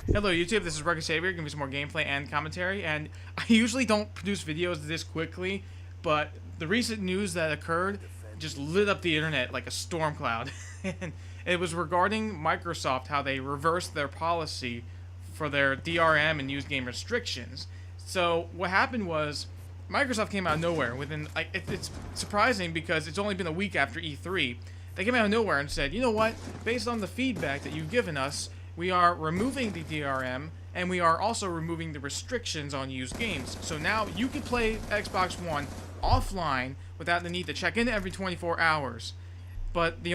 Hello YouTube, this is Rugged Savior, giving you some more gameplay and commentary, and I usually don't produce videos this quickly, but the recent news that occurred just lit up the internet like a storm cloud. And it was regarding Microsoft, how they reversed their policy for their DRM and use game restrictions. So what happened was, Microsoft came out of nowhere within, it's surprising because it's only been a week after E3. They came out of nowhere and said, you know what, based on the feedback that you've given us, we are removing the DRM, and we are also removing the restrictions on used games. So now you can play Xbox One offline without the need to check in every 24 hours. But the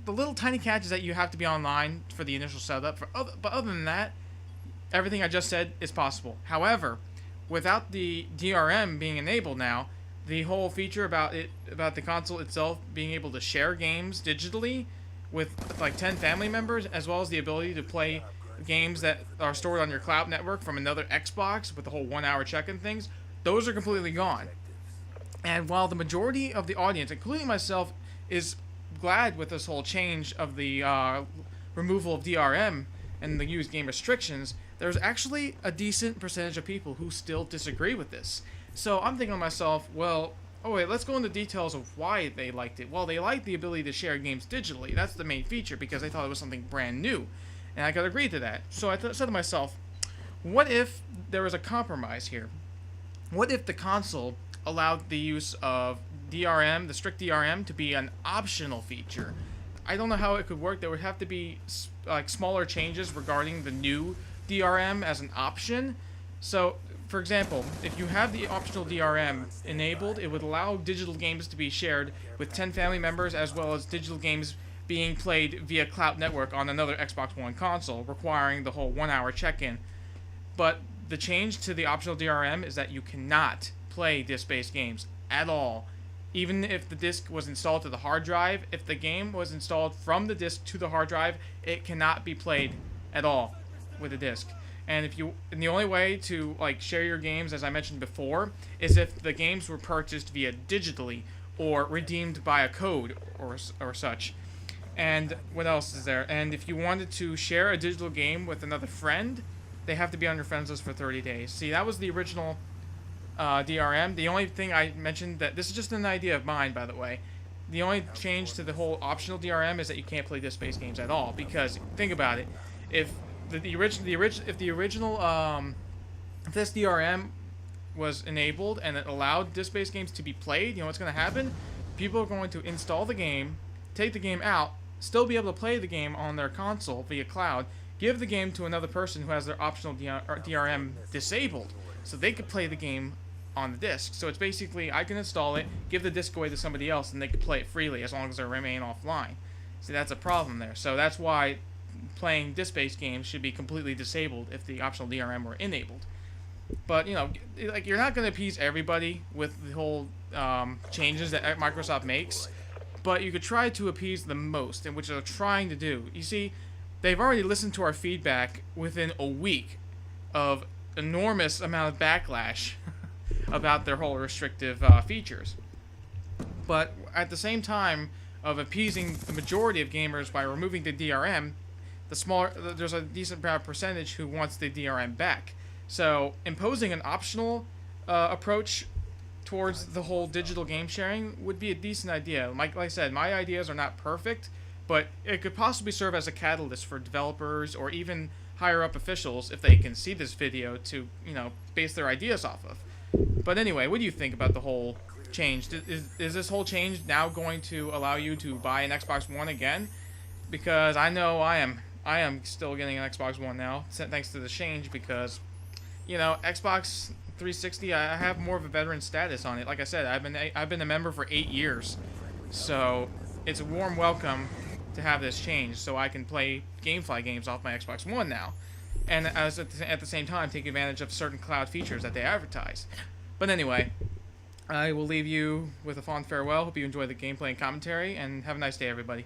little tiny catch is that you have to be online for the initial setup. But other than that, everything I just said is possible. However, without the DRM being enabled now, the whole feature about the console itself being able to share games digitally with like 10 family members, as well as the ability to play games that are stored on your cloud network from another Xbox with the whole 1 hour check-in things, those are completely gone. And while the majority of the audience, including myself, is glad with this whole change of the removal of DRM and the used game restrictions, there's actually a decent percentage of people who still disagree with this. So I'm thinking to myself, well, oh wait, let's go into details of why they liked it. Well, they liked the ability to share games digitally. That's the main feature because they thought it was something brand new. And I could agree to that. So I said to myself, what if there was a compromise here? What if the console allowed the use of DRM, the strict DRM, to be an optional feature? I don't know how it could work. There would have to be like smaller changes regarding the new DRM as an option. So, for example, if you have the optional DRM enabled, it would allow digital games to be shared with 10 family members, as well as digital games being played via cloud network on another Xbox One console, requiring the whole 1 hour check-in. But the change to the optional DRM is that you cannot play disc-based games at all. Even if the disc was installed to the hard drive, if the game was installed from the disc to the hard drive, it cannot be played at all with a disc. And the only way to like share your games, as I mentioned before, is if the games were purchased via digitally or redeemed by a code or such. And what else is there? And if you wanted to share a digital game with another friend, they have to be on your friends list for 30 days. See, that was the original DRM. The only thing I mentioned, that this is just an idea of mine, by the way. The only change to the whole optional DRM is that you can't play disc-based games at all. Because think about it, if this DRM was enabled and it allowed disc-based games to be played, you know what's going to happen? People are going to install the game, take the game out, still be able to play the game on their console via cloud, give the game to another person who has their optional DRM disabled, so they could play the game on the disc. So it's basically, I can install it, give the disc away to somebody else, and they can play it freely as long as they remain offline. See, that's a problem there. So that's why playing disc-based games should be completely disabled if the optional DRM were enabled. But, you know, like, you're not going to appease everybody with the whole changes that Microsoft makes, but you could try to appease the most, and which they're trying to do. You see, they've already listened to our feedback within a week of enormous amount of backlash about their whole restrictive features. But at the same time of appeasing the majority of gamers by removing the DRM, there's a decent percentage who wants the DRM back. So imposing an optional approach towards the whole digital game sharing would be a decent idea. Like I said, my ideas are not perfect, but it could possibly serve as a catalyst for developers or even higher up officials, if they can see this video, to, you know, base their ideas off of. But anyway, what do you think about the whole change? Is this whole change now going to allow you to buy an Xbox One again? Because I know I am still getting an Xbox One now, thanks to the change, because, you know, Xbox 360, I have more of a veteran status on it. Like I said, I've been a member for 8 years, so it's a warm welcome to have this change, so I can play GameFly games off my Xbox One now, and at the same time take advantage of certain cloud features that they advertise. But anyway, I will leave you with a fond farewell. Hope you enjoy the gameplay and commentary, and have a nice day, everybody.